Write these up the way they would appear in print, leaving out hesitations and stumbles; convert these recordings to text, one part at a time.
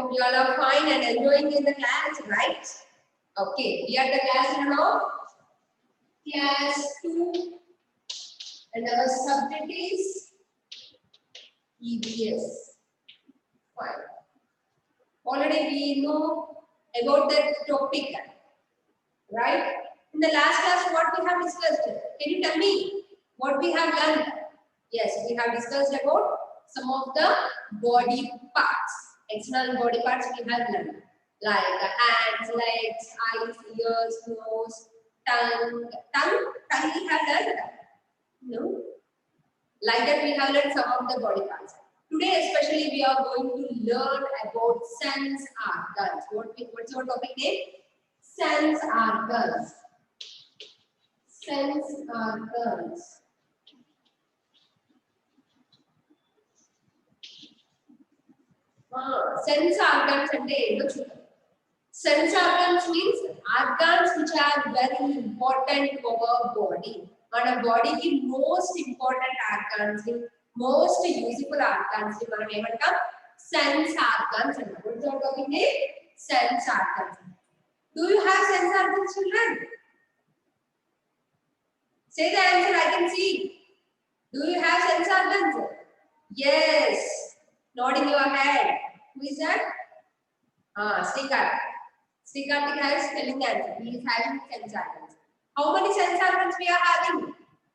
hope you all are fine and enjoying in the class, right? Okay, we are the class now. Class 2 and our subject is EVS. Fine. Already we know about that topic, right? In the last class, what we have discussed? Can you tell me what we have learned? Yes, we have discussed about some of the body parts, external body parts we have learned, like the hands, legs, eyes, ears, nose, tongue. Tongue we have learned? No. Like that we have learned some of the body parts. Today especially we are going to learn about sense organs. What's your topic name? Sense organs. Sense organs. Sense organs అంటే ఏంటో చూద్దాం. Sense organs means organs which are very important for our body. మన బాడీకి most important organs, most useful organs మనం ఏమంటాం? Sense organs అంటాం. What's your topic name? Sense organs. Do you have sense organs, children? Say the answer, I can see. Do you have sense organs? Yes. Nodding your head. Who is that? Srikarthik. Srikarthik has telling the answer. He is having sense organs. How many sense organs we are having?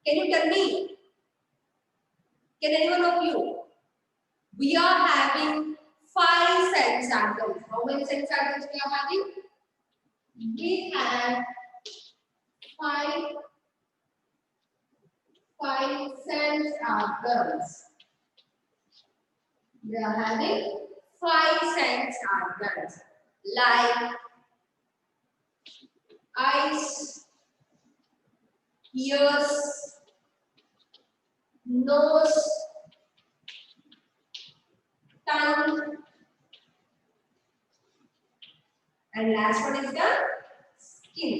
Can you tell me? Can anyone of you? We are having 5 sense organs. How many sense organs we are having? We have 5 sense organs. We are having 5 sense organs like eyes, ears, nose, tongue, and last one is the skin.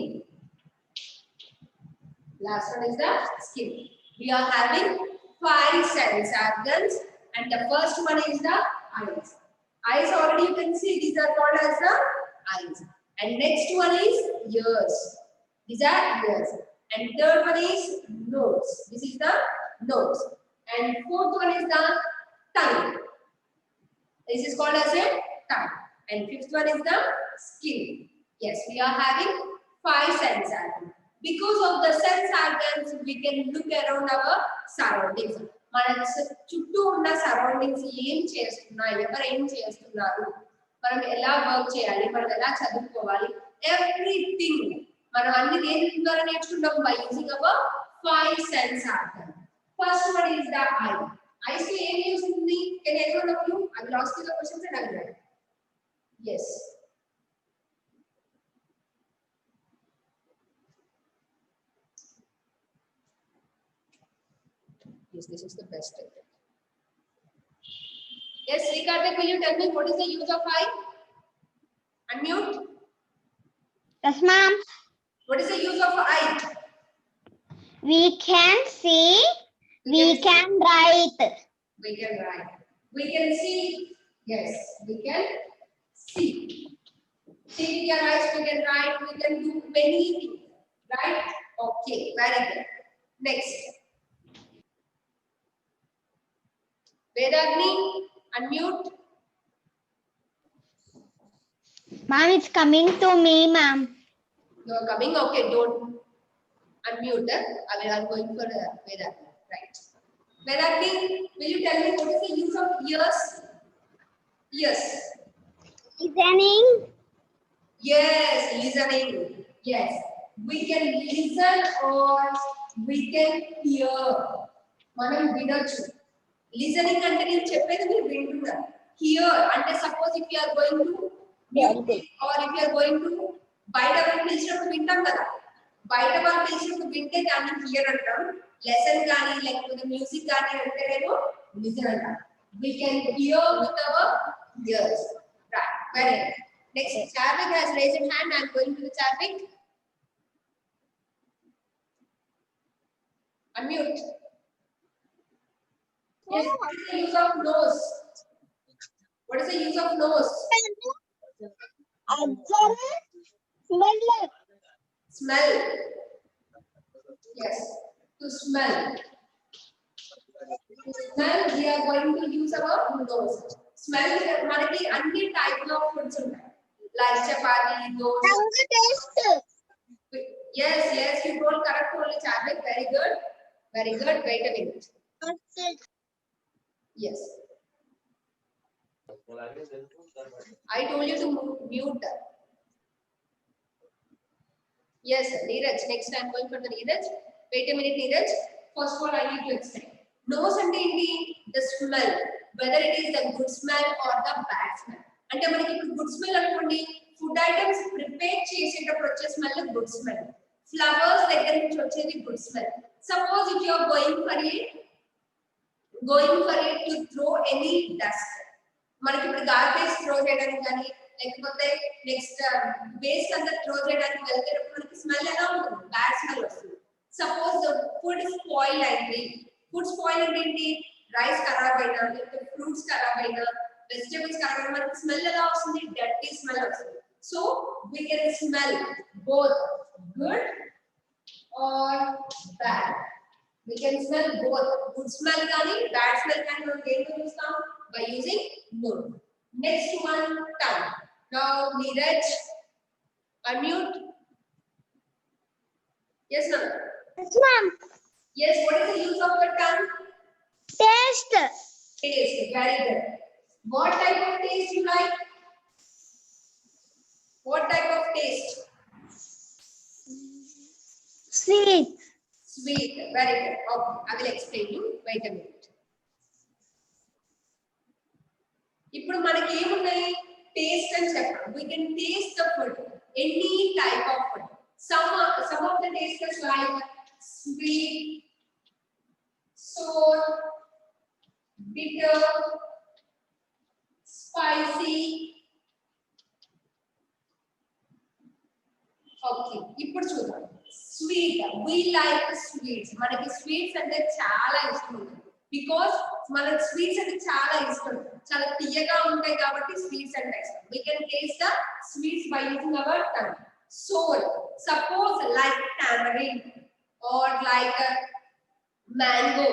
Last one is the skin. We are having 5 sense organs, and the first one is the eyes. Eyes already you can see these are called as the eyes. And next one is ears. These are ears. And third one is nose. This is the nose. And fourth one is the tongue. This is called as a tongue. And fifth one is the skin. Yes, we are having 5 sense organs. Because of the sense organs, we can look around our surroundings. మన చుట్టూ ఉన్న surroundings ఏం చేస్తున్నాయి, ఎవరు ఏం చేస్తున్నారు, మనం ఎలా వర్క్ చేయాలి, మనం ఎలా చదువుకోవాలి, ఎవ్రీథింగ్ మనం అన్ని దేని ద్వారా నేర్చుకుంటాం? By using hour 5 sense organs. First one is the I. Ice కి ఏం యూజ్ ఉంటుంది? Can everyone of you I will ask you the questions and I will write. yes. Yes, this is the best technique. Yes, Srikarthik, will you tell me what is the use of eye? Unmute. Yes, ma'am. What is the use of eye? We can see, we can write. We can write. We can see. Yes, we can see. See with your eyes, we can write, we can do many things. Right? Okay, very good. Next. Vedagni, unmute. Ma'am, it's coming to me, ma'am. You are coming? Okay, don't unmute. I'm going for Vedagni. Right. Vedagni, will you tell me what is the use of ears? Ears. Listening. Yes, listening. Yes. We can listen or we can hear. మనం వినొచ్చు. Listening అంటే నేను చెప్పేది మీరు వింటున్నారు. Here అంటే suppose if you are going to or if you are going to బయట వాళ్ళు పిలిచినప్పుడు వింటాం కదా. బయట వాళ్ళు పిలిచినప్పుడు వింటే దాన్ని హియర్ అంటాం. లెసన్ కానీ లేకపోతే మ్యూజిక్ కానీ అంటేనేమో లిజన్ అంటాం. We can hear with our ears. Right. Very good. Next, Charvik has raised his hand. I am going to the Charvik. Unmute. Yes, what is the use of nose? What is the use of nose? Smell. Yes, to smell. To smell, we are going to use our nose. Smell మనకి అన్ని type of foods ఉంటాయి. Like chapati, dosa. Yes, yes, you told correct only, Charlie. Very good. Very good. Wait a minute. Yes. I told you to mute. Yes, Neeraj. Next I'm going for the Neeraj. Wait a minute, Neeraj. First of all, I need to explain. Nose and the smell, whether it is the good smell or the bad smell. అంటే మనకి ఇప్పుడు good smell అనుకోండి, food items prepare చేసేటప్పుడు వచ్చే smell good smell, flowers దగ్గర నుంచి వచ్చేది good smell. Suppose if you are going for it to throw any dust, మనకి ఇప్పుడు గార్బేజ్ త్రో చేయడానికి కానీ లేకపోతే నెక్స్ట్ వేస్ట్ అంతా త్రో చేయడానికి వెళ్తేటప్పుడు మనకి స్మెల్ ఎలా ఉంటుంది? బ్యాడ్ స్మెల్ వస్తుంది. సపోజ్ ఫుడ్ స్పాయిల్ అయింది, ఫుడ్ స్పాయిల్ అంటే ఏంటి? రైస్ ఖరాబ్ అయినా లేకపోతే ఫ్రూట్స్ ఖరాబ్ అయినా వెజిటబుల్స్ ఖరాబ్ అయినా మనకి స్మెల్ ఎలా వస్తుంది? డర్టీ స్మెల్ వస్తుంది. So we can smell both good or bad. We can smell both good smell కానీ bad smell కానీ మనం దేంతో చూస్తాం? By using nose. Next one, tongue. Now Neeraj, unmute. Yes, ma'am. Yes, ma'am. Yes, what is the use of the tongue? Taste. Taste. Very good. What type of taste you like? What type of taste? Sweet. Sweet. Very good. Okay, I will explain you. Wait a minute. ఇప్పుడు మనకి ఏమున్నాయి? Taste అని చెప్పాం. We can taste the food, any type of food. Some of the tastes like sweet, sour, bitter, spicy. Okay, ఇప్పుడు చూద్దాం. Sweet. We like sweets. మనకి sweets అంటే చాలా ఇష్టం ఉంటుంది. Because మనకి sweets అంటే చాలా ఇష్టం, చాలా తీయగా ఉంటాయి కాబట్టి sweets అంటే ఇష్టం. We can taste the sweets by using our tongue. Sour. Suppose like tamarind or like mango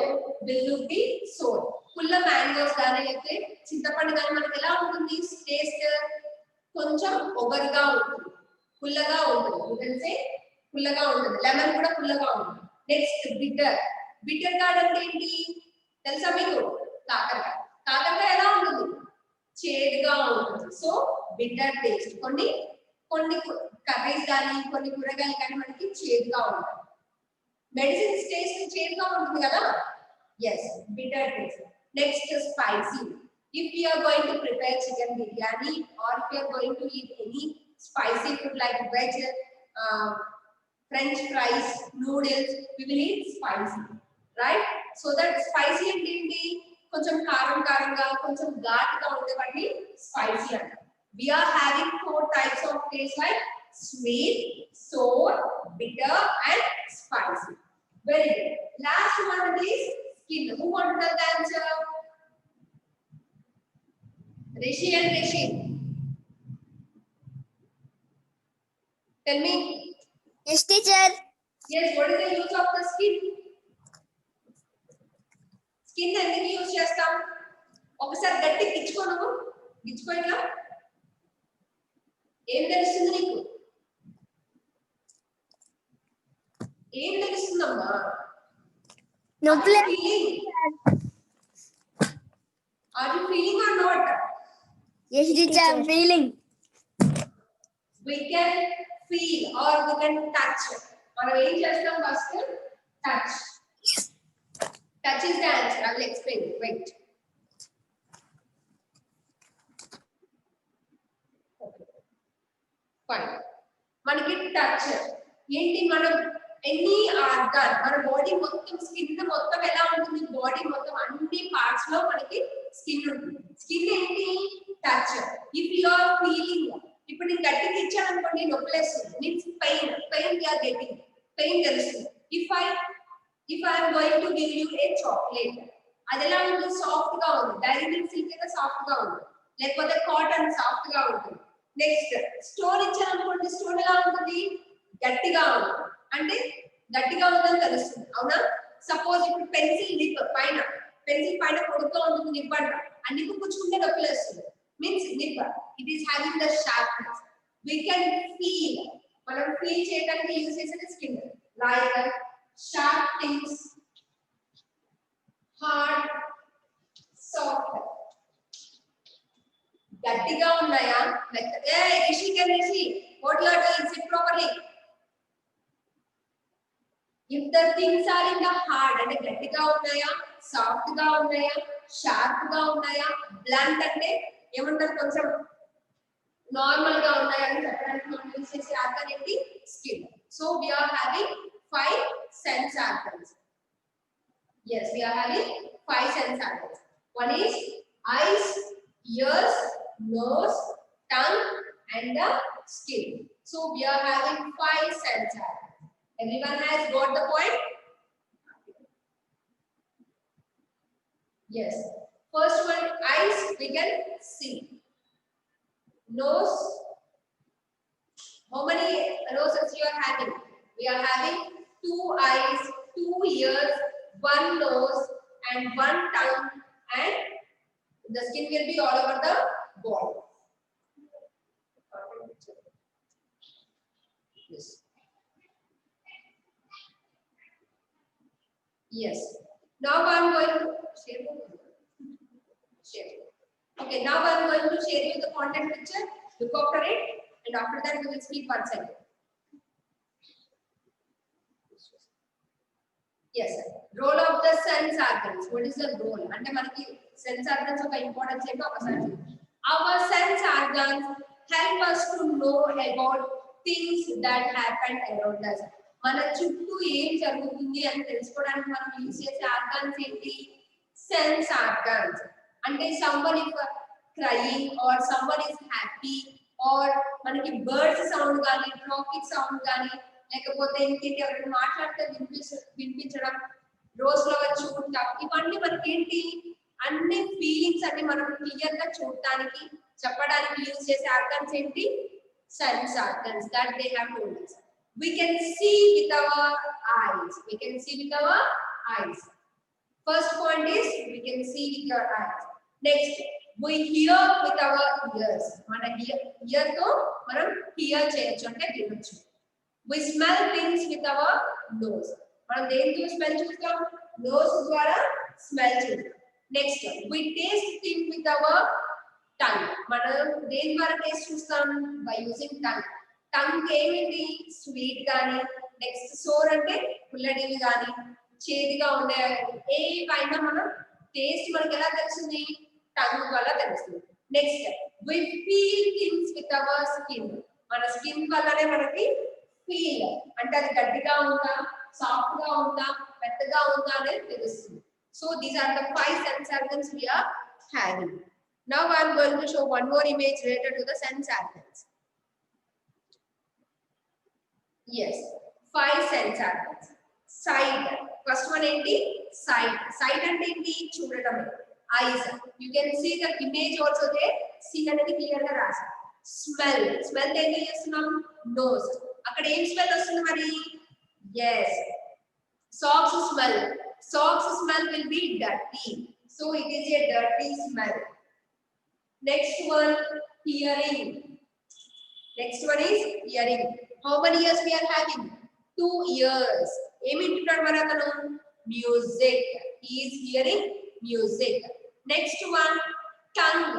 will be sour. పుల్ల మ్యాంగోస్ కానీ అయితే చింతపండు కానీ మనకి ఎలా ఉంటుంది? టేస్ట్ కొంచెం ఒగరుగా ఉంటుంది, పుల్లగా ఉంటుంది. ఎందుకంటే పుల్లగా ఉంటుంది. లెమన్ కూడా పుల్లగా ఉంటుంది. Next bitter. బిటర్ గార్డ్ అంటే ఏంటి తెలుసా మీకు? కాకరకాయ. కాకరకాయ ఎలా ఉంటుంది? చేదుగా ఉంటుంది. So bitter taste. కొన్ని కర్రీస్ కానీ కొన్ని కూరగాయలు కానీ మనకి చేదుగా ఉంటాయి. మెడిసిన్స్ టేస్ట్ చేదుగా ఉంటుంది కదా. Yes, bitter taste. Next, spicy. If you are going to prepare chicken biryani or if you are going to eat any spicy food like veg, French fries, noodles, we will eat spicy, right? So that spicy అంటే ఏంటి? కొంచెం కారం కారంగా కొంచెం ఘాటుగా ఉండేవాటిని spicy అంటారు. We are having 4 types of taste like sweet, sour, bitter and spicy. Very good. Last one is skin. Who want to tell the answer? Rishi and Rishi. Tell me. Yes, teacher. Yes, what is the use of the skin? Skin ఎందుకు use చేస్తాం? ఒకసారి గట్టి గిచ్చుకో ఇట్లా. ఏం తెలుస్తుంది నీకు? ఏం తెలుస్తుందమ్మా? నొప్పి. Are you feeling or not? Yes, teacher, I'm feeling. We can feel or we can touch. మనం ఏం చేస్తాం? First touch. Touch is the answer. I will explain. Wait. Fine. మనకి టచ్ ఏంటి? మనం ఎనీ ఆర్గాన్ మన బాడీ మొత్తం skin మొత్తం ఎలా ఉంటుంది? బాడీ మొత్తం అన్ని పార్ట్స్ లో మనకి స్కిన్ ఉంటుంది. స్కిన్ ఏంటి? Touch. If you are feeling, ఇప్పుడు నేను గట్టిగా ఇచ్చాను అనుకోండి నొప్పిలేస్తుంది. Means pain we are getting, pain తెలుస్తుంది. If I am going to give you a chocolate, అది ఎలా ఉంది? సాఫ్ట్ గా ఉంది. డైరీ మిల్క్ సిల్క్ అయితే సాఫ్ట్ గా ఉంది. లేకపోతే కాటన్ సాఫ్ట్ గా ఉంటుంది. నెక్స్ట్ స్టోన్ ఇచ్చారనుకోండి, స్టోన్ ఎలా ఉంటుంది, గట్టిగా ఉంటుంది. అంటే గట్టిగా ఉందని తెలుస్తుంది, అవునా? సపోజ్ ఇప్పుడు పెన్సిల్ నిప్ పైన, పెన్సిల్ పైన పొడుగ్గా ఉంటుంది నిప్ అంట, ఆ నిప్పు పుచ్చుకుంటే నొప్పి లేస్తుంది, means nip it is having the sharpness. We can feel, మనం ఫీల్ చేయడానికి యూజ్ చేసేది skin, like sharp things, hard, soft. గట్టిగా ఉన్నాయా, మెత్తగా, Rishi can Rishi what you are doing, sit properly. If the things are in the hard, అంటే గట్టిగా ఉన్నాయా, soft గా ఉన్నాయా, షార్ప్ గా ఉన్నాయా, బ్లంట్ అంటే ఏమంటారు కొంచెం నార్మల్ గా ఉన్నాయా అని చెప్పడానికి మనం యూజ్ చేసే ఆర్గన్ ఏంటి, skin. So we are having 5 sense organs. Yes, we are having 5 sense organs. One is eyes, ears, nose, tongue and the skin. So we are having 5 sense organs. Everyone has got the point? Yes. First one, eyes, we can see. Nose, how many noses you are having? We are having 2 eyes, 2 ears, 1 nose and 1 tongue, and the skin will be all over the body. Yes. Yes. Now I am going to share. Okay, now I am going to share you the content picture. Look after it, and after that we will speak once again. Yes, sir. Role of the sense organs. What is the role? అంటే మనకి sense organs ఒక importance ఏంటో ఒకసారి చూద్దాం. Our sense organs help us to know about things that happen around us. మన చుట్టూ ఏం జరుగుతుంది అని తెలుసుకోవడానికి మనం యూజ్ చేసే ఆర్గాన్స్ ఏంటి, సెన్స్ ఆర్గాన్స్. అంటే someone is crying or someone is happy or మనకి బర్డ్స్ సౌండ్ కానీ, ట్రాఫిక్ సౌండ్ కానీ, లేకపోతే ఇంకేంటి ఎవరైనా మాట్లాడితే వినిపించడం, రోజ్ ఫ్లవర్ చూడటం, ఇవన్నీ మనకి ఏంటి, అన్ని ఫీలింగ్స్ అన్ని మనం క్లియర్ గా చూడటానికి చెప్పడానికి యూజ్ చేసే ఆర్గాన్స్ ఏంటి, sense organs. That they have told us. We can see with our eyes. We can see with our eyes. First point is we can see with your eyes. Next, we hear with our ears. మన ear తో మనం hear చేయొచ్చు, అంటే వినొచ్చు. We smell things with our nose. మనం దేనితో smell చూస్తాం, nose ద్వారా స్మెల్ చూస్తాం. Next, we taste things with our tongue. మనం దేని ద్వారా టేస్ట్ చూస్తాం, by using tongue. టంగ్ ఏమిటి, స్వీట్ కానీ, నెక్స్ట్ సోర్ అంటే పుల్లడివి కానీ, చేదుగా ఉండే ఏవైనా మనం టేస్ట్ మనకి ఎలా తెలుస్తుంది, టంగ్ వల్ల తెలుస్తుంది. Next, we feel things with our skin. మన స్కిన్ వల్లనే మనకి ఫీల్, అంటే అది గట్టిగా ఉందా, సాఫ్ట్ గా ఉందా, మెత్తగా ఉందా అనేది తెలుస్తుంది. So these are the 5 sense organs we are having. Now I am going to show one more image related to the sense organs. Yes, 5 sense organs. Sight. First one ఏంటి, sight. Sight అంటే ఏంటి, చూడటం. Eyes. You can see the image also there. See అనేది clear గా రాశారు. Smell. Smell దేంతో చేస్తున్నాం, nose. అక్కడ ఏం స్మెల్ వస్తుంది మరి, yes, socks smell. Socks smell will be dirty. So it is a dirty smell. Next one, hearing. Next one is hearing. How many ears we are having, 2 ears. ఏమి వింటున్నాడు మరి అతను, music. He is hearing music. Next one, tongue.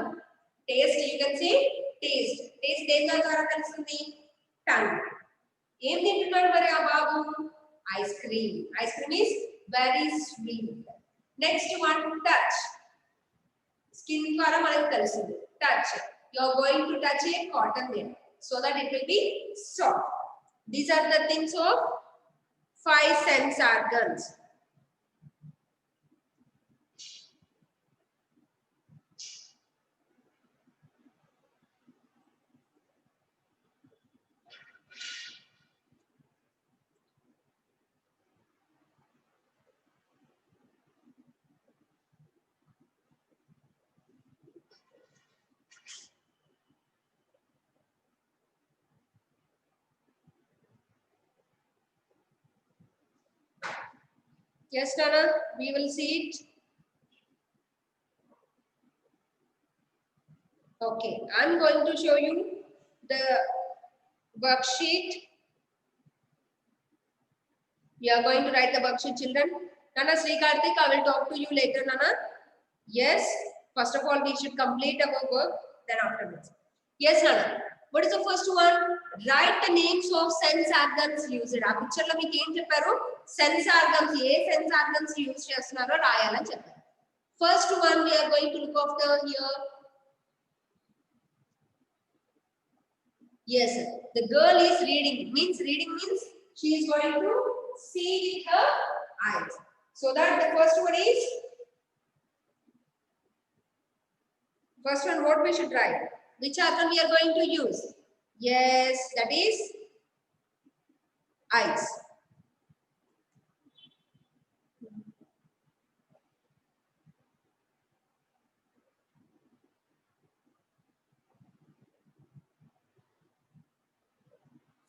Taste. You can say taste. Taste దేని ద్వారా తెలుస్తుంది, tongue. ఏం తింటున్నాడు మరి ఆ బాబు, ice cream. Ice cream is very sweet. Next one, touch. Skin ద్వారా మనకు తెలుస్తుంది, touch. You are going to touch a cotton there so that it will be soft. These are the things of 5 sense organs. Yes, Nana, we will see it. Okay, I'm going to show you the worksheet. We are going to write the worksheet, children. Nana, Sri Karthik, I will talk to you later, Nana. Yes, first of all, we should complete our work, then afterwards. Yes, Nana. What is the first one? Write the names of sense organs used. ఆ picture లో మీకు ఏం చెప్పారు? Sense organs, ఏ sense organs use చేస్తున్నారో రాయాలని చెప్పారు. First one we are going to look after here. Yes, the girl is reading. Reading means she is going to see with her eyes. So that the first one is, first one what we should write? Which organ we are going to use? Yes, that is eyes.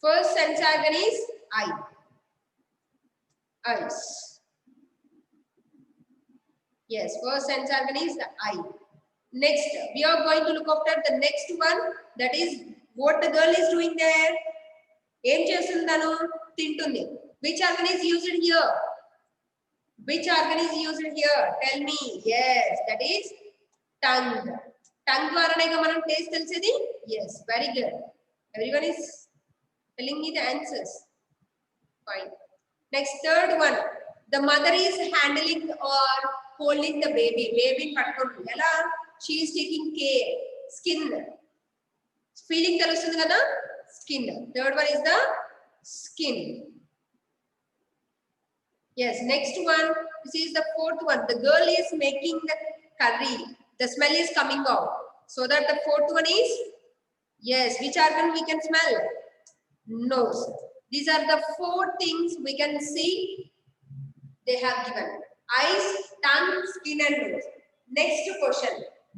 First sense organ is eye. Eyes. Yes, first sense organ is the eye. Next, we are going to look after the next one. That is what the girl is doing there. Em chestundanu tintundi. Which organ is used here? Which organ is used here? Tell me. Yes, that is tongue. Tongue dwarane ga manam taste telisedi? Yes, very good. Everyone is telling me the answers. Fine. Next, third one. The mother is handling or holding the baby. Baby pattukondi. Ela? She is taking care. Skin. Feeling telustundi kada? Skin. Third one is the skin. Yes, next one. This is the fourth one. The girl is making the curry. The smell is coming out. So that the fourth one is, yes, which organ we can smell? Nose. These are the four things we can see they have given. Eyes, tongue, skin and nose. Next question.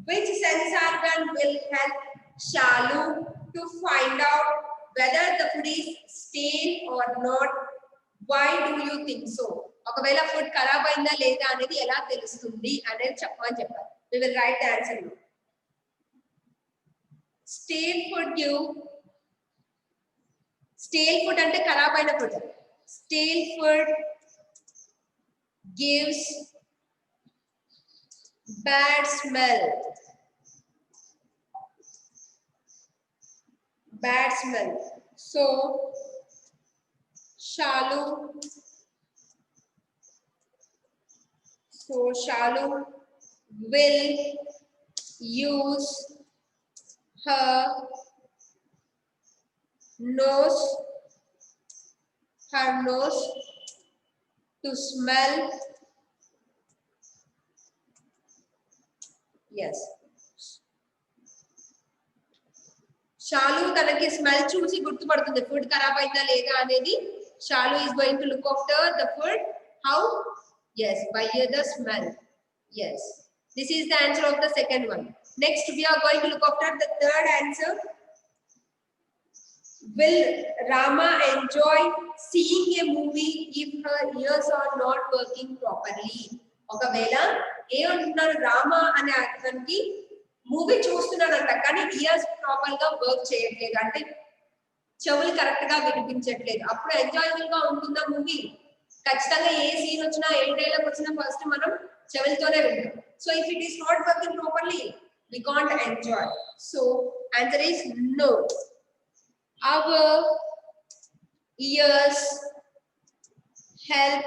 Which sense organ will help Shalu to find out whether the food is stale or not? Why do you think so? ఒకవేళ food ఖరాబ్ అయిందా లేదా అనేది ఎలా తెలుస్తుంది అనేది చెప్పమని చెప్పారు. We will write the answer now. Stale food అంటే ఖరాబ్ అయిన food. Stale food gives bad smell. Bad smell. So Shalu will use her nose to smell. Yes. Shalu తనకి స్మెల్ చూసి గుర్తుపడుతుంది ఫుడ్ ఖరాబ్ అయిందా లేదా అనేది. Shalu is going to look after the food. How? Yes, by the smell. Yes. This is the answer of the second one. Next, we are going to look after the third answer. Will Rama enjoy seeing a movie if her ears are not working properly? ఒకవేళ ఏమంటున్నారు రామ అనే అతనికి movie చూస్తున్నాడంట కానీ years proper గా work చేయట్లేదు అంటే చెవులు correct గా వినిపించట్లేదు అప్పుడు ఎంజాయబుల్ గా ఉంటుందా మూవీ ఖచ్చితంగా ఏ సీన్ వచ్చినా ఏ డైలాగ్ వచ్చినా ఫస్ట్ మనం చెవులతోనే వింటాం so if it is not working properly we can't enjoy. So answer is no. Our ears help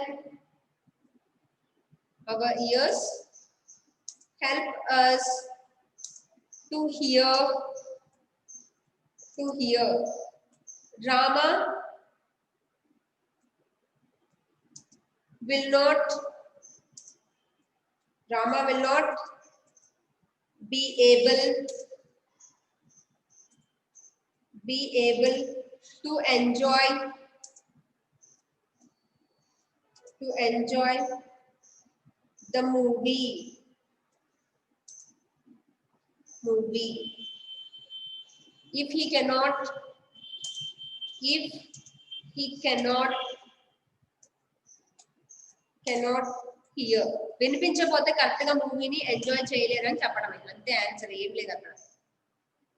us to hear Rama will not be able to enjoy the movie if he cannot cannot hear. వినిపించకపోతే correct గా మూవీని enjoy చేయలేరు అని చెప్పడం అంతే answer ఏం లేదు అక్కడ.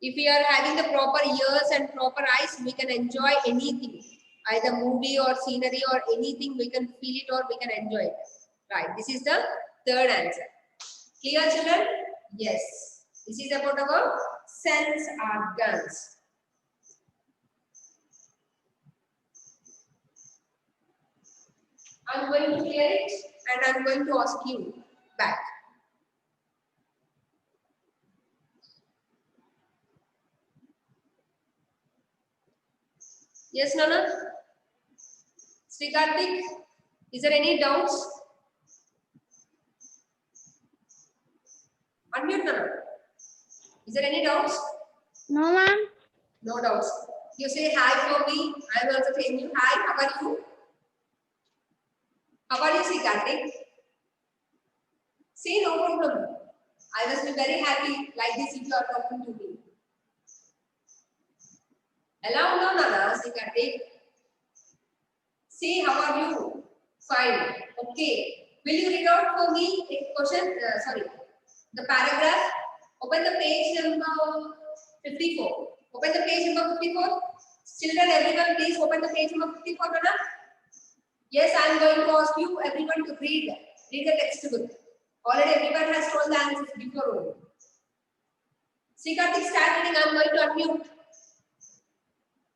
If we are having the proper ears and proper eyes, we can enjoy anything, either movie or scenery or anything. We can feel it or we can enjoy it. Right. This is the third answer. Clear, children? Yes. This is about our sense organs. I'm going to clear it and I'm going to ask you back. Yes, Nana? Sri Karthik, is there any doubts? Unmute, Nana. Is there any doubts? No, ma'am. No doubts. You say hi for me. I am also saying you hi. How are you? How are you, Sri Karthik? Say no problem. I must be very happy like this if you are talking to me. Hello, no, Nana, Sri Karthik. Say how are you? Fine. Okay. Will you read out for me a question? Sorry. The paragraph. Open the page number 54. Open the page number 54. Children, everyone, please open the page number 54, Nana. Yes, I am going to ask you everyone to read the textbook. Already everyone has told the answers before. Sri Karthik, start reading. I am going to unmute.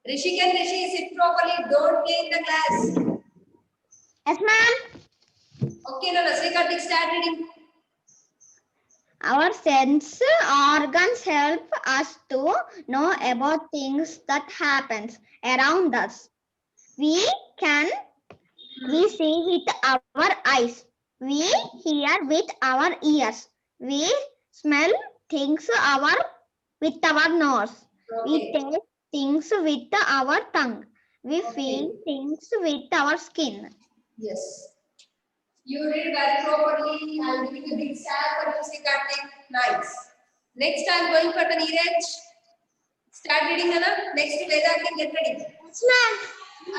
Rishik and Rishi, sit properly. Don't play in the class. Yes, ma'am. Okay, Nana. Sri Karthik, start reading. Our sense organs help us to know about things that happens around us. We see with our eyes. We hear with our ears. We smell things with our nose. We Okay. taste things with our tongue. We Okay. feel things with our skin. Yes. You read very properly. I am giving a big star for you, Sri Karthik. Nice. Next, I am going for the Neeraj. Start reading, Nana. Next, Veda can get ready. Yes, ma'am. We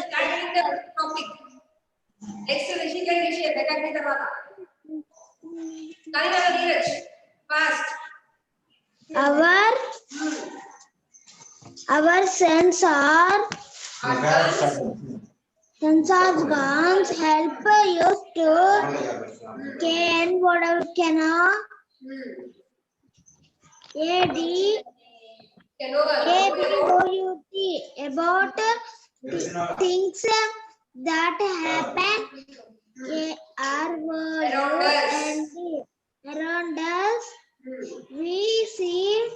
start reading the topic. Next, Rishik and Rishi. Veda can get ready. Kani, Nana, Neeraj. Fast. Our sense organs help you to can whatever cannot about things that happen around us. We see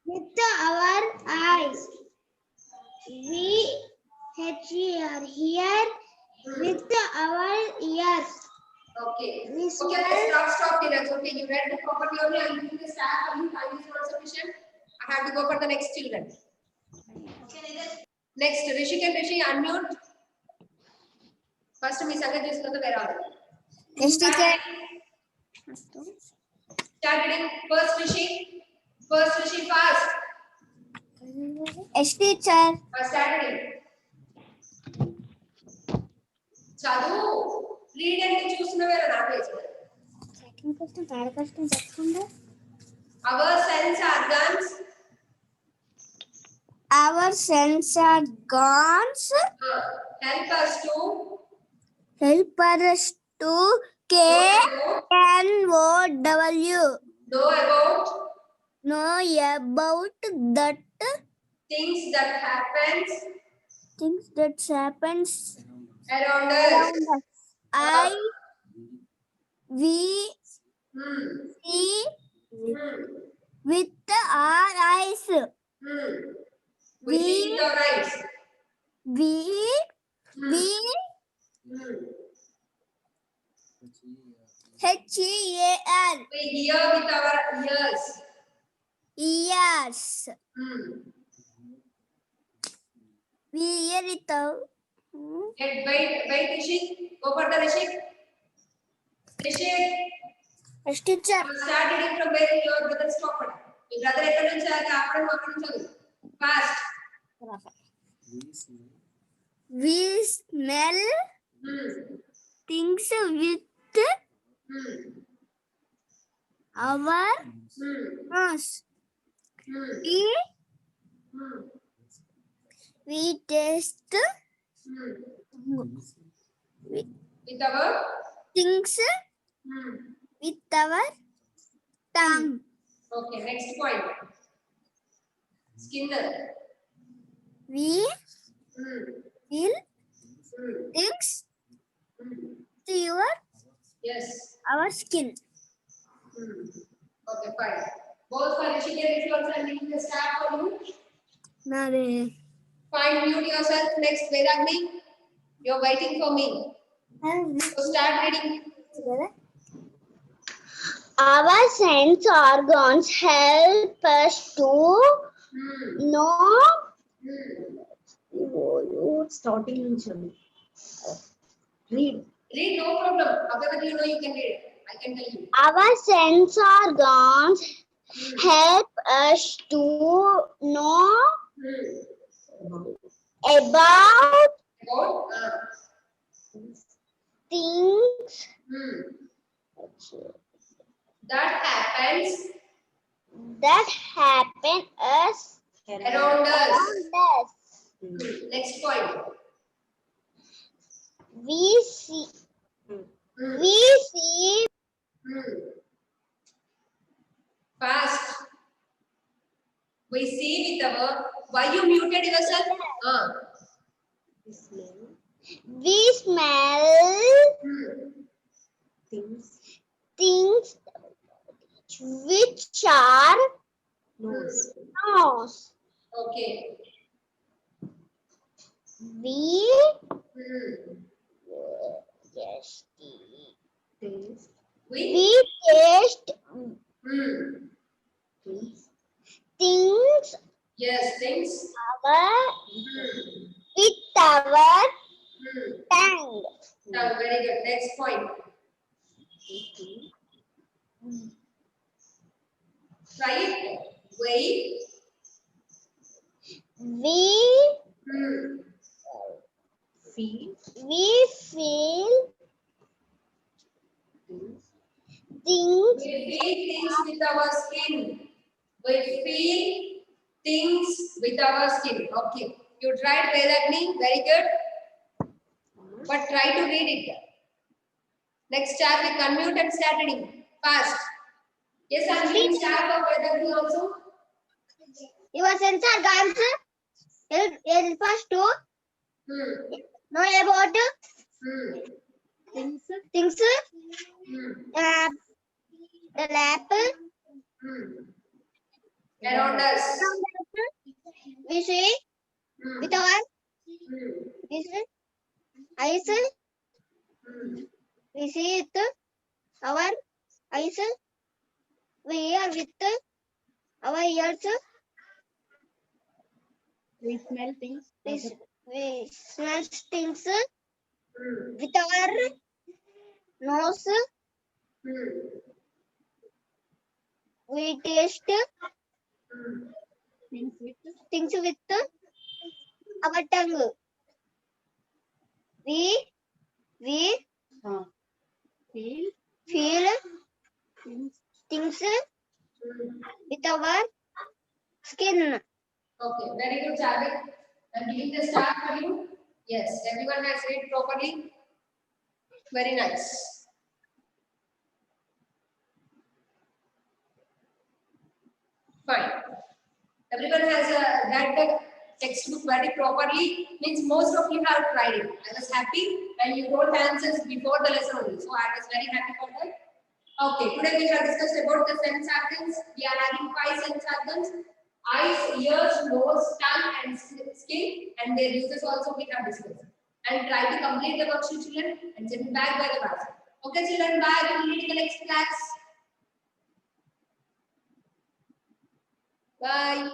with our eyes. We hear with our ears. Okay. We Okay, smell. okay, stop, Neeraj. Okay, you read the properly only. I am giving the star for you. Time is not sufficient. I have to go for the next children. Next, Rishik and Rishi, unmute. First, Miss Sangat just got the vera. Yes, teacher. Start reading. First, Rishi, fast. Yes, teacher. Start reading. Chadu, read and choose the vera. Second question, third question, second. Our sense organs help us to know about that things that happens around us. We see with our eyes. We see with our eyes. We HEAR We hear with our ears. ears. We hear it out. Wait, Rishik. Go for the Rishik. Rishik, Yes, teacher. start reading from where your brother stopped. Your brother ఎక్కడి నుంచి ఆపడం అక్కడి నుంచి చదువు. Fast. We smell things with Hmm. our Hmm. nose. Hmm. Hmm. We taste Hmm. with With our things hmm. with our tongue. Okay, next point. Skinner. We Hmm. feel Hmm. things Hmm. to Yes. our skin. Hmm. Okay, fine. Both for Rishikesh, if you also are leaving the staff for you. Nare. Fine, mute yourself. Next, Vedagni. You're waiting for me. So start reading. Our sense organs help us to Hmm. know. Starting నుంచి read. Read, no problem. However you know, you can read. I can tell you. Our sense organs Hmm. help us to know Hmm. about About things hmm. That happens that happen us around us. around us. Hmm. Next point. We see Hmm. we see Hmm. Fast. We see with our. Why you muted yourself? we smell Hmm. Things. things which are Nose. nose. Okay. We Hmm. yes, Taste. we taste Hmm. Things. things Yes, things. our, Hmm. with our Hmm. tongue. Now, very good. Next point. Try it. Wait. We Hmm. Feel. we feel Things. things We feel things with our skin. We feel things with our skin. Okay. You tried Vedagni. Very good. But try to read it. Next chapter, unmute and start reading. Fast. Yes, I'm giving star for Vedagni also. your sense organs help us to Hmm. know about Hmm. things Hmm. the lap Hmm. Around us. we see Hmm. with our Hmm. eyes. Hmm. We see with our eyes. We hear with our ears. We smell things. We smell things Hmm. with our nose. Hmm. We taste Hmm. things with our tongue. We Feel. feel things Hmm. with our skin. Okay, very good, Javed. I'm giving the star for you. Yes, everyone has read properly. Very nice. Fine. Everyone has read the textbook very properly. Means most of you have tried it. I was happy and you wrote answers before the lesson only. So I was very happy for that. Okay, today we have discussed about the sense organs. We are having 5 sense organs: eyes, ears, nose, tongue, and skin. And their uses also we have discussed. And try to complete the worksheet, children, and send it back by the class. Okay, children, bye. We will meet in the next class. Bye.